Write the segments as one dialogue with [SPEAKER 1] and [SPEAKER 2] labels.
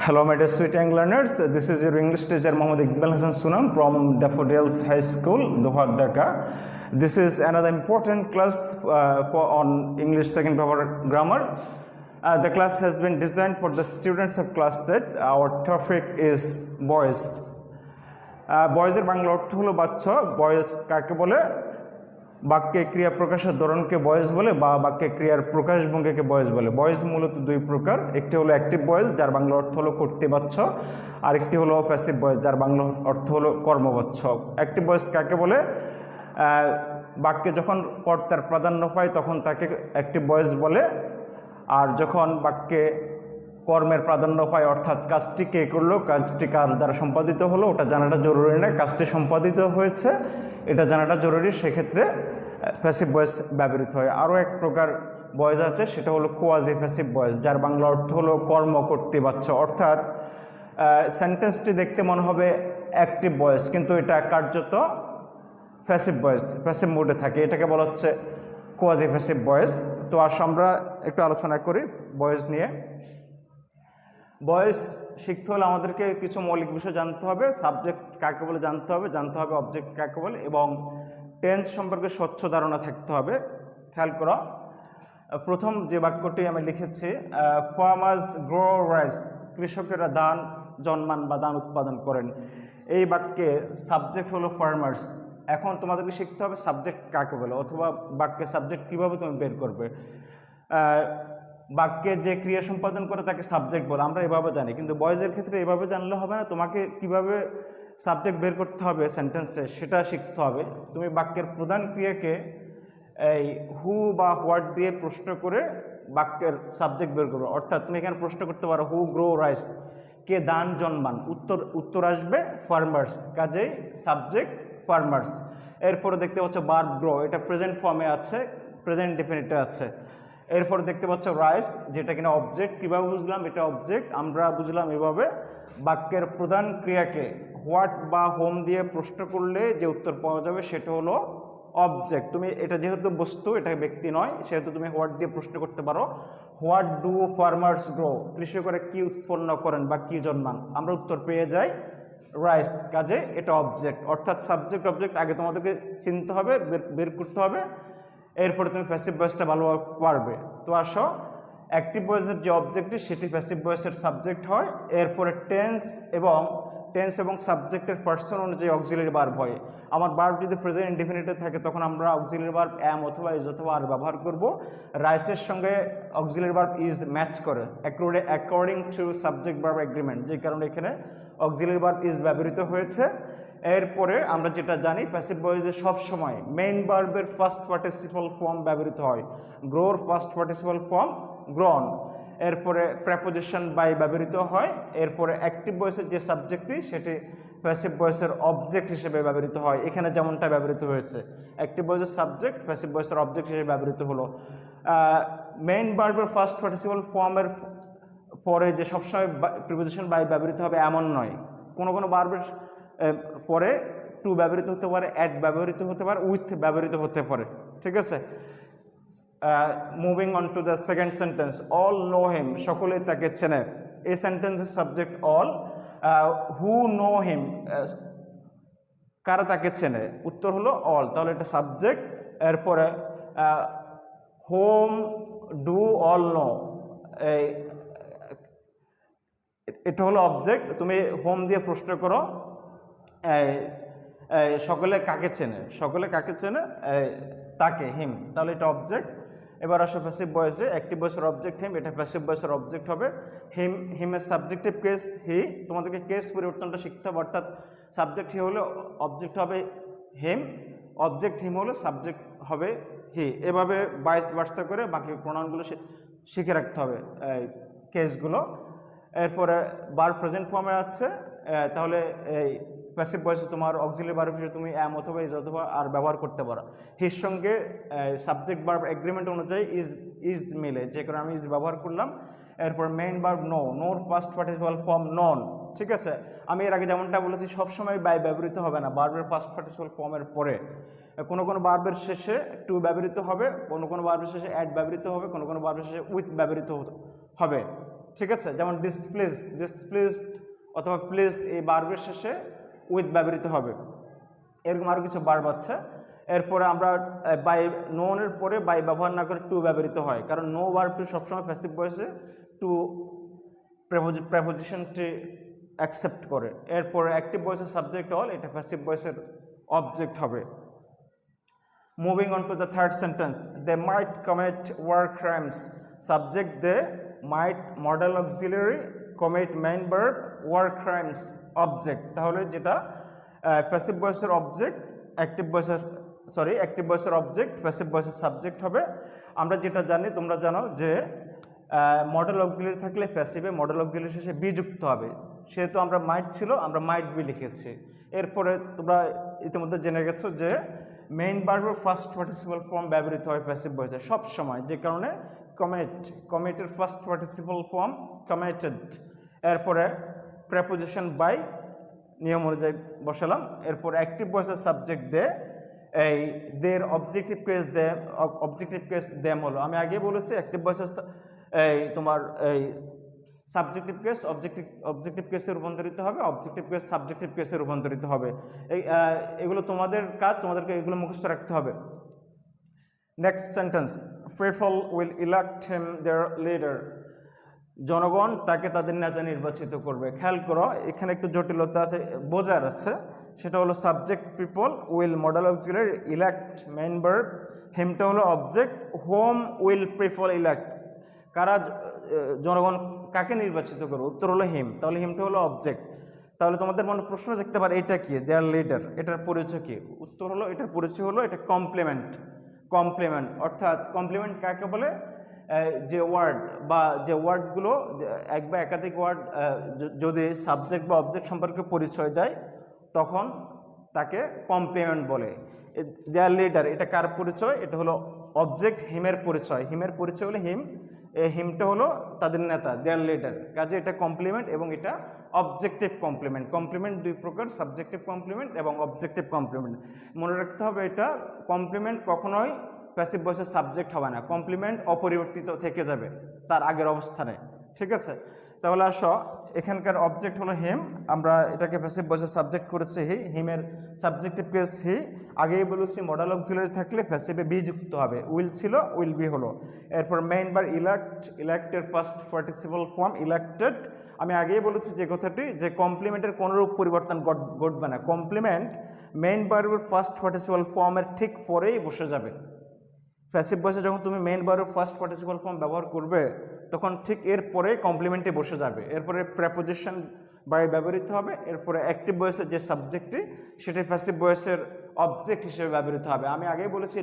[SPEAKER 1] Hello, my dear sweet young learners. This is your English teacher Mohammad Iqbal Hassan Sunam from Daffodils High School, Doha, Dhaka. This is another important class on English second paper grammar. The class has been designed for the students of class set. Our topic is boys. বয়েজের Bangla অর্থ হলো বাচ্চা। Boys কাকে বলে? বাক্যে ক্রিয়া প্রকাশের ধরনকে boys বলে বা বাক্যে ক্রিয়ার প্রকাশভঙ্গিকে বয়েজ বলে। বয়েজ মূলত দুই প্রকার, একটি হলো অ্যাক্টিভ বয়েজ যার বাংলা অর্থ হলো কর্তৃবাচ্য, আরেকটি হলো প্যাসিভ বয়েজ যার বাংলা অর্থ হলো কর্মবাচ্য। অ্যাক্টিভ বয়েজ কাকে বলে? বাক্যে যখন কর্তার প্রাধান্য পায় তখন তাকে অ্যাক্টিভ বয়েজ বলে, আর যখন বাক্যে কর্মের প্রাধান্য পায় অর্থাৎ কাজটি কে করলো, কাজটি কার দ্বারা সম্পাদিত হলো ওটা জানাটা জরুরি নয়, কাজটি সম্পাদিত হয়েছে এটা জানাটা জরুরি, সেক্ষেত্রে প্যাসিভ ভয়েস ব্যবহৃত হয়। আরও এক প্রকার ভয়েস আছে, সেটা হলো কোয়াজি প্যাসিভ ভয়েস যার বাংলা অর্থ হলো কর্ম কর্তৃবাচ্য। অর্থাৎ সেন্টেন্সটি দেখতে মনে হবে অ্যাক্টিভ ভয়েস কিন্তু এটা কার্যত প্যাসিভ ভয়েস, প্যাসিভ মোডে থাকে, এটাকে বলা হচ্ছে কোয়াজি প্যাসিভ ভয়েস। তো আসো আমরা একটু আলোচনা করি ভয়েস নিয়ে। ভয়েস শিখতে হলে আমাদেরকে কিছু মৌলিক বিষয় জানতে হবে। সাবজেক্ট কাকে বলে জানতে হবে অবজেক্ট কাকে বলে, এবং টেন্স সম্পর্কে স্বচ্ছ ধারণা থাকতে হবে। খেয়াল করো, প্রথম যে বাক্যটি আমি লিখেছি, ফার্মার্স গ্রো রাইস, কৃষকেরা ধান জন্মান বা ধান উৎপাদন করেন। এই বাক্যে সাবজেক্ট হলো ফার্মার্স। এখন তোমাদেরকে শিখতে হবে সাবজেক্ট কাকে বলে, অথবা বাক্যে সাবজেক্ট কীভাবে তুমি বের করবে। বাক্যে যে ক্রিয়া সম্পাদন করে তাকে সাবজেক্ট বলে, আমরা এভাবে জানি, কিন্তু বয়েজের ক্ষেত্রে এভাবে জানলে হবে না। তোমাকে কিভাবে সাবজেক্ট বের করতে হবে সেন্টেন্সে সেটা শিখতে হবে। তুমি বাক্যের প্রধান ক্রিয়াকে এই হু বা হোয়াট দিয়ে প্রশ্ন করে বাক্যের সাবজেক্ট বের করবে। অর্থাৎ তুমি এখানে প্রশ্ন করতে পারো হু গ্রো রাইস, কে ধান জন্মান, উত্তর আসবে ফার্মার্স, কাজেই সাবজেক্ট ফার্মার্স। এরপরে দেখতে পাচ্ছ ভার্ব গ্রো, এটা প্রেজেন্ট ফর্মে আছে, প্রেজেন্ট ডেফিনিটে আছে। এরপরে দেখতে পাচ্ছ রাইস, যেটা কিনা অবজেক্ট। কীভাবে বুঝলাম এটা অবজেক্ট? আমরা বুঝলাম এভাবে, বাক্যের প্রধান ক্রিয়াকে হোয়াট বা হোম দিয়ে প্রশ্ন করলে যে উত্তর পাওয়া যাবে সেটা হলো অবজেক্ট। তুমি এটা যেহেতু বস্তু, এটা ব্যক্তি নয়, সেহেতু তুমি হোয়াট দিয়ে প্রশ্ন করতে পারো, হোয়াট ডু ফার্মার্স গ্রো, কৃষকেরা কি উৎপন্ন করেন বা কি জন্মান, আমরা উত্তর পেয়ে যাই রাইস, কাজে এটা অবজেক্ট। অর্থাৎ সাবজেক্ট অবজেক্ট আগে তোমাদেরকে চিনতে হবে, বের করতে হবে, এরপরে তুমি প্যাসিভ ভয়েসটা ভালোভাবে পারবে। তো আসো, অ্যাক্টিভ ভয়েসের যে অবজেক্টটি সেটি প্যাসিভ ভয়েসের সাবজেক্ট হয়। এরপরে টেন্স এবং সাবজেক্টের পার্সন অনুযায়ী অক্সিলারি ভার্ব হয়। আমার ভার্ব যদি প্রেজেন্ট ইনডিফিনিটে থাকে তখন আমরা অক্সিলারি ভার্ব অ্যাম অথবা ইজ অথবা আর ব্যবহার করব। রাইসের সঙ্গে অক্সিলারি ভার্ব ইজ ম্যাচ করে according to subject verb agreement, যে কারণে এখানে অক্সিলারি ভার্ব ইজ ব্যবহৃত হয়েছে। এরপরে আমরা যেটা জানি, প্যাসিভ ভয়েসে সবসময় মেইন ভার্বের ফার্স্ট পার্টিসিপাল ফর্ম ব্যবহৃত হয়। গ্রোর ফার্স্ট পার্টিসিপাল ফর্ম গ্রন। এরপরে প্রেপোজিশন বাই ব্যবহৃত হয়। এরপরে অ্যাক্টিভ ভয়েসের যে সাবজেক্টটি সেটি প্যাসিভ ভয়েসের অবজেক্ট হিসেবে ব্যবহৃত হয়, এখানে যেমনটা ব্যবহৃত হয়েছে। অ্যাক্টিভ ভয়েসের সাবজেক্ট, প্যাসিভ ভয়েসের অবজেক্ট হিসেবে ব্যবহৃত হলো। মেইন ভার্বের ফার্স্ট পার্টিসিপাল ফর্মের পরে যে সবসময় প্রিপোজিশন বাই ব্যবহৃত হবে এমন নয়। কোনো ভার্বের পরে টু ব্যবহৃত হতে পারে, অ্যাট ব্যবহৃত হতে পারে, উইথ ব্যবহৃত হতে পারে, ঠিক আছে। Moving on to the second sentence, all know him, সকলেই তাকে চেনে। এই সেন্টেন্সের সাবজেক্ট অল। হু নো হিম, কারা তাকে চেনে, উত্তর হলো অল, তাহলে এটা সাবজেক্ট। এরপরে হোম ডু অল নো, এটা হলো অবজেক্ট। তুমি হোম দিয়ে প্রশ্ন করো সকলে কাকে চেনে, তাকে, হিম, তাহলে এটা অবজেক্ট। এবার আসো প্যাসিভ ভয়েসে, অ্যাক্টিভ ভয়েসের অবজেক্ট হিম, এটা প্যাসিভ ভয়েসের অবজেক্ট হবে হিমের সাবজেক্টিভ কেস হি। তোমাদেরকে কেস পরিবর্তনটা শিখতে হবে, অর্থাৎ সাবজেক্ট হি হলে অবজেক্ট হবে হিম, অবজেক্ট হিম হলে সাবজেক্ট হবে হি। এভাবে বাইস ভার্সা করে বাকি প্রোনাউনগুলো শিখে রাখতে হবে, কেসগুলো। এরপরে ভার্ব প্রেজেন্ট ফর্মে আছে, তাহলে এই প্যাসিভ ভয়েসে তোমার অক্সিলারি ভার্ব হিসেবে তুমি অ্যাম অথবা ইজ অথবা আর ব্যবহার করতে পারো। হির সঙ্গে সাবজেক্ট ভার্ব এগ্রিমেন্ট অনুযায়ী ইজ মিলে, যে কারণে আমি ইজ ব্যবহার করলাম। এরপর মেইন ভার্ব নোর ফার্স্ট পার্টিসিপাল ফর্ম নন, ঠিক আছে। আমি এর আগে যেমনটা বলেছি সবসময় বাই ব্যবহৃত হবে না, ভার্বের ফার্স্ট পার্টিসিপাল ফর্মের পরে। কোনো ভার্বের শেষে টু ব্যবহৃত হবে, কোনো ভার্বের শেষে অ্যাট ব্যবহৃত হবে, কোনো ভার্বের শেষে উইথ ব্যবহৃত হবে, ঠিক আছে, যেমন ডিসপ্লেসড অথবা প্লেসড এই বার্বের শেষে উইথ ব্যবহৃত হবে। এরকম আরও কিছু বার্ব আছে। এরপরে আমরা বাই নোনের পরে বাই ব্যবহার না করে টু ব্যবহৃত হয়, কারণ নো বার্বটি সবসময় প্যাসিভ ভয়েসে টু প্রেপোজিশনটি অ্যাকসেপ্ট করে। এরপরে অ্যাক্টিভ ভয়েসের সাবজেক্ট অল, এটা প্যাসিভ ভয়েসের অবজেক্ট হবে। Moving on to the third sentence, they might commit war crimes, subject they, might modal auxiliary, commit main verb, war crimes object. তাহলে যেটা প্যাসিভ ভয়েসের অবজেক্ট, অ্যাক্টিভ ভয়েসের অবজেক্ট, প্যাসিভ ভয়েসের subject হবে। আমরা যেটা জানি, তোমরা জানো যে মডেল অক্সিলারি থাকলে প্যাসিভে মডেল অক্সিলারি শেষে বি যুক্ত হবে, সেহেতু আমরা মাইট ছিল, আমরা মাইট বি লিখেছি। এরপরে তোমরা ইতিমধ্যে জেনে গেছো যে মেইন ভার্বের ফার্স্ট পার্টিসিপাল ফর্ম ব্যবহৃত হয় প্যাসিভ ভয়েসে সব সময়, যে কারণে কমিটের ফার্স্ট পার্টিসিপাল ফর্ম কমিটেড। এরপরে প্রেপোজিশন বাই নিয়ম অনুযায়ী বসালাম। এরপর অ্যাক্টিভ ভয়েসের সাবজেক্ট দে, এই দের অবজেক্টিভ কেস দেম হলো। আমি আগে বলেছি অ্যাক্টিভ ভয়েসের এই তোমার এই সাবজেক্টিভ কেস অবজেক্টিভ কেসে রূপান্তরিত হবে, অবজেক্টিভ কেস সাবজেক্টিভ কেসে রূপান্তরিত হবে। এগুলো তোমাদের কাজ, তোমাদেরকে এগুলো মুখস্থ রাখতে হবে। Next sentence, people will elect him there leader, জনগণ তাকে তাদের নেতা নির্বাচিত করবে। খেয়াল করো, এখানে একটু জটিলতা আছে, বোঝার আছে। সেটা হলো subject people, will modal auxiliary, elect main verb, হিমটা হলো object, whom will people elect, কারা জনগণ কাকে নির্বাচিত করবে, উত্তর হলো হিম। তাহলে হিমটা হলো অবজেক্ট। তাহলে তোমাদের মনে প্রশ্ন দেখতে পারে এটা কি, দেয়ার লিডার, এটার পরিচয় কি? উত্তর হলো এটার পরিচয় হলো এটা কমপ্লিমেন্ট। অর্থাৎ কমপ্লিমেন্ট কাকে বলে? যে ওয়ার্ড বা যে ওয়ার্ডগুলো এক বা একাধিক ওয়ার্ড যদি সাবজেক্ট বা অবজেক্ট সম্পর্কে পরিচয় দেয় তখন তাকে কমপ্লিমেন্ট বলে। দেয়ার লিডার এটা কার পরিচয়? এটা হলো অবজেক্ট হিমের পরিচয়। হিমের পরিচয় হলো হিম, হিমটা হলো তাদের নেতা, দেয়ার লিডার। কাজে এটা কমপ্লিমেন্ট এবং এটা অবজেক্টিভ কমপ্লিমেন্ট। কমপ্লিমেন্ট দুই প্রকার, সাবজেক্টিভ কমপ্লিমেন্ট এবং অবজেক্টিভ কমপ্লিমেন্ট। মনে রাখতে হবে এটা কমপ্লিমেন্ট কখনোই প্যাসিভ ভয়েসের সাবজেক্ট হবে না, কমপ্লিমেন্ট অপরিবর্তিত থেকে যাবে তার আগের অবস্থানে। ঠিক আছে, তাহলে আসো এখানকার অবজেক্ট হলো হিম, আমরা এটাকে প্যাসিভ ভয়েসের সাবজেক্ট করেছি হি, হিমের সাবজেক্টিভ কেস হি। আগেই বলেছি মডেল অক্সিলারি থাকলে প্যাসিভে বি যুক্ত হবে, উইল ছিল উইল বি হলো। এরপর মেইন ভার্ব ইলেক্টের ফার্স্ট পার্টিসিপাল ফর্ম ইলেক্টেড। আমি আগেই বলেছি যে কথাটি, যে কমপ্লিমেন্টের কোনোরূপ পরিবর্তন ঘটবে না, কমপ্লিমেন্ট মেইন ভার্বের ফার্স্ট পার্টিসিপাল ফর্মের ঠিক পরেই বসে যাবে। প্যাসিভ ভয়েসে যখন তুমি মেইন ভার্বের ফার্স্ট পার্টিসিপাল ফর্ম ব্যবহার করবে তখন ঠিক এর পরে কমপ্লিমেন্টে বসে যাবে। এরপরে প্রেপোজিশন বাই ব্যবহৃত হবে। এরপরে অ্যাক্টিভ ভয়েসের যে সাবজেক্টটি সেটি প্যাসিভ ভয়েসের অবজেক্ট হিসেবে ব্যবহৃত হবে। আমি আগেই বলেছি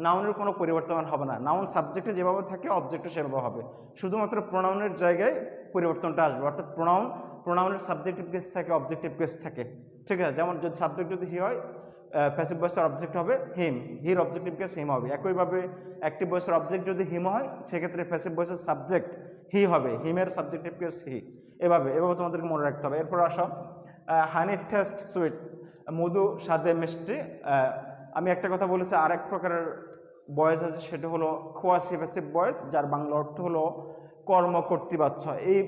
[SPEAKER 1] নাউনের কোনো পরিবর্তন হবে না, নাউন সাবজেক্টে যেভাবে থাকে অবজেক্টও সেভাবে হবে, শুধুমাত্র প্রোনাউনের জায়গায় পরিবর্তনটা আসবে। অর্থাৎ প্রোনাউনের সাবজেক্টিভ কেস থাকে, অবজেক্টিভ কেস থাকে। ঠিক আছে, যেমন যদি সাবজেক্ট যদি হি হয়, প্যাসিভ ভয়েসের অবজেক্ট হবে হিম, হির অবজেক্টিভ কেস হিম হবে। একইভাবে অ্যাক্টিভ ভয়েসের অবজেক্ট যদি হিম হয় সেক্ষেত্রে প্যাসিভ ভয়েসের সাবজেক্ট হি হবে, হিমের সাবজেক্টিভ কেস হি। এভাবে তোমাদেরকে মনে রাখতে হবে। এরপর আসো হানি টেস্ট সুইট, মধু স্বাদে মিষ্টি। আমি একটা কথা বলেছি, আরেক প্রকারের ভয়েস আছে, সেটা হলো কোয়াসি প্যাসিভ ভয়েস, যার বাংলা অর্থ হলো কর্মকর্তৃবাচ্য। এই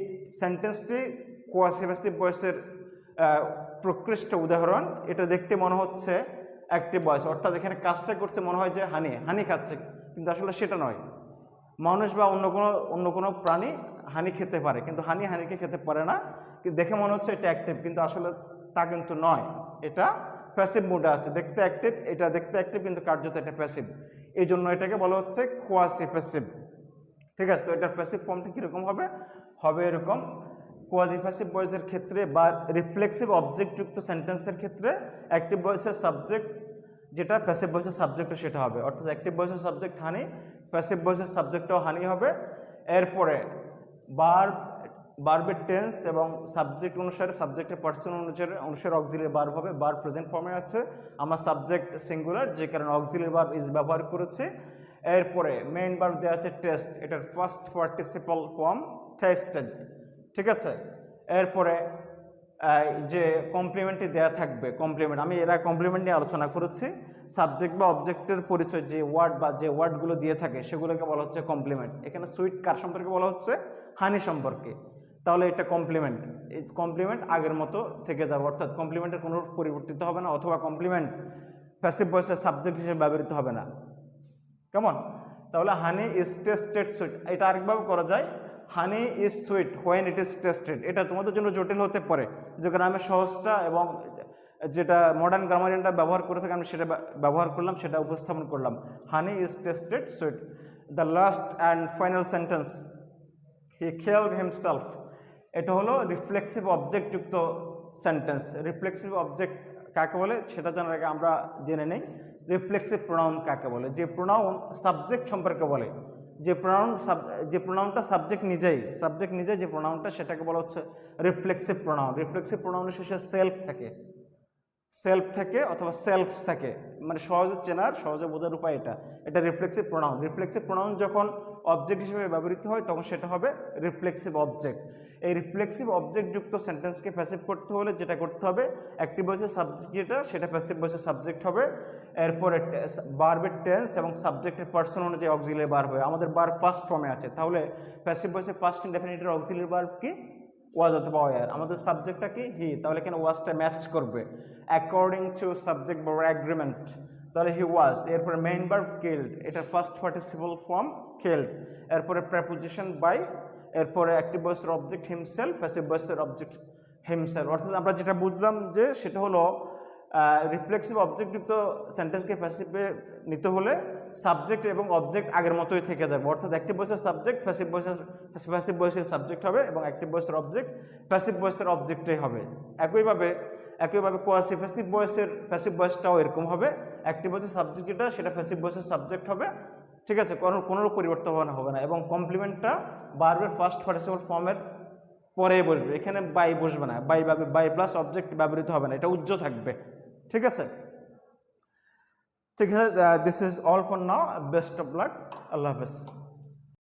[SPEAKER 1] সেন্টেন্সটি কোয়াসি প্যাসিভ ভয়েসের প্রকৃষ্ট উদাহরণ। এটা দেখতে মনে হচ্ছে অ্যাক্টিভ ভয়েস, অর্থাৎ এখানে কাজটা করছে মনে হয় যে হানি খাচ্ছে, কিন্তু আসলে সেটা নয়। মানুষ বা অন্য কোনো প্রাণী হানি খেতে পারে, কিন্তু হানিকে খেতে পারে না। দেখে মনে হচ্ছে এটা অ্যাক্টিভ, কিন্তু আসলে তা কিন্তু নয়, এটা প্যাসিভ মোডে আছে। দেখতে অ্যাক্টিভ, এটা দেখতে অ্যাক্টিভ কিন্তু কার্যত এটা প্যাসিভ, এই জন্য এটাকে বলা হচ্ছে কোয়াসি প্যাসিভ। ঠিক আছে, তো এটার প্যাসিভ ফর্মটা কীরকম হবে এরকম। কোয়াজি প্যাসিভ ভয়েসের ক্ষেত্রে বা রিফ্লেক্সিভ অবজেক্টযুক্ত সেন্টেন্সের ক্ষেত্রে অ্যাক্টিভ ভয়েসের সাবজেক্ট যেটা প্যাসিভ ভয়েসের সাবজেক্টও সেটা হবে। অর্থাৎ অ্যাক্টিভ ভয়েসের সাবজেক্ট হানি, প্যাসিভ ভয়েসের সাবজেক্টও হানি হবে। এরপরে বার্বের টেন্স এবং সাবজেক্ট অনুসারে, সাবজেক্টের পার্সন অনুসারে অক্সিলারি বার্ব হবে। বার্ব প্রেজেন্ট ফর্মে আছে, আমার সাবজেক্ট সিঙ্গুলার, যে কারণে অক্সিলারি বার্ব ইজ ব্যবহার করেছে। এরপরে মেইন বার্ব দেওয়া আছে টেস্ট, এটার ফার্স্ট পার্টিসিপাল ফর্ম টেস্টেড। ঠিক আছে, এরপরে যে কমপ্লিমেন্টই দেওয়া থাকবে। কমপ্লিমেন্ট আমি এরা কমপ্লিমেন্ট নিয়ে আলোচনা করেছি। সাবজেক্ট বা অবজেক্টের পরিচয় যে ওয়ার্ড বা যে ওয়ার্ডগুলো দিয়ে থাকে সেগুলোকে বলা হচ্ছে কমপ্লিমেন্ট। এখানে সুইট কার সম্পর্কে বলা হচ্ছে? হানি সম্পর্কে। তাহলে এটা কমপ্লিমেন্ট। এই কমপ্লিমেন্ট আগের মতো থেকে যাবে, অর্থাৎ কমপ্লিমেন্টের কোনো পরিবর্তিত হবে না, অথবা কমপ্লিমেন্ট প্যাসিভ ভয়েসের সাবজেক্ট হিসেবে ব্যবহৃত হবে না। কেমন? তাহলে হানি ইজ টেস্টেড সুইট, এটা আরেকভাবে করা যায়, হানি is sweet when it is tasted. এটা তোমাদের জন্য জটিল হতে পারে, যে গ্রামের সহজটা এবং যেটা মডার্ন গ্রামারিয়ানটা ব্যবহার করে থাকে আমি সেটা ব্যবহার করলাম, সেটা উপস্থাপন করলাম। হানি is tasted sweet. The last and final sentence, he killed himself, এটা হলো রিফ্লেক্সিভ অবজেক্টযুক্ত সেন্টেন্স। রিফ্লেক্সিভ অবজেক্ট কাকে বলে সেটা জানার আগে আমরা জেনে নেই রিফ্লেক্সিভ প্রোনাউন কাকে বলে। যে প্রোনাউন সাবজেক্ট সম্পর্কে বলে, যে প্রোনাউনটা সাবজেক্ট নিজেই যে প্রোনাউনটা, সেটাকে বলা হচ্ছে রিফ্লেক্সিভ প্রোনাউন। রিফ্লেক্সিভ প্রোনাউনের শেষে সেলফ থাকে অথবা সেলফস থাকে, মানে সহজে চেনার সহজে বোঝার উপায় এটা রিফ্লেক্সিভ প্রোনাউন। রিফ্লেক্সিভ প্রোনাউন যখন অবজেক্ট হিসেবে ব্যবহৃত হয় তখন সেটা হবে রিফ্লেক্সিভ অবজেক্ট। এই রিফ্লেক্সিভ অবজেক্টযুক্ত সেন্টেন্সকে প্যাসিভ করতে হলে যেটা করতে হবে, অ্যাক্টিভ ভয়েসের সাবজেক্ট যেটা সেটা প্যাসিভ ভয়েসের সাবজেক্ট হবে। এরপরে ভার্বের টেন্স এবং সাবজেক্টের পার্সন অনুযায়ী অক্সিলারি ভার্ব হয়। আমাদের ভার্ব ফার্স্ট ফর্মে আছে, তাহলে প্যাসিভ ভয়েসের পাস্ট ইনডেফিনিটের অক্সিলারি ভার্ব কি? ওয়াজ অথবা ওয়্যার। আমাদের সাবজেক্টটা কি? হি, তাহলে কেন ওয়াজটা ম্যাচ করবে অ্যাকর্ডিং টু সাবজেক্ট বা অ্যাগ্রিমেন্ট, তাহলে হি ওয়াজ। এরপরে মেইন ভার্ব কিল্ড, এটা ফার্স্ট পার্টিসিপল ফর্ম কিল্ড। এরপরে প্রেপোজিশন বাই, এরপরে অ্যাক্টিভ ভয়েসের অবজেক্ট হিমসেলফ, প্যাসিভ ভয়েসের অবজেক্ট হিমসেলফ। অর্থাৎ আমরা যেটা বুঝলাম যে সেটা হলো রিফ্লেক্সিভ অবজেক্টযুক্ত সেন্টেন্সকে প্যাসিভে নিতে হলে সাবজেক্ট এবং অবজেক্ট আগের মতোই থেকে যাবে, অর্থাৎ অ্যাক্টিভ ভয়েসের সাবজেক্ট প্যাসিভ ভয়েসের সাবজেক্ট হবে এবং অ্যাক্টিভ ভয়েসের অবজেক্ট প্যাসিভ ভয়েসের অবজেক্টই হবে। একইভাবে কোয়াসি প্যাসিভ ভয়েসটাও এরকম হবে, অ্যাক্টিভ ভয়েসের সাবজেক্ট যেটা সেটা প্যাসিভ ভয়েসের সাবজেক্ট হবে, ঠিক আছে, কোনো পরিবর্তন হবে না। এবং কমপ্লিমেন্টটা ভার্বের ফার্স্ট পার্টিসিপল ফর্মের পরে বসবে, এখানে বাই বসবে না, বাই প্লাস অবজেক্ট ব্যবহৃত হবে না, এটা উজ্জ্ব থাকবে, ঠিক আছে। This is all for now, best of luck, আল্লাহ হাফেজ।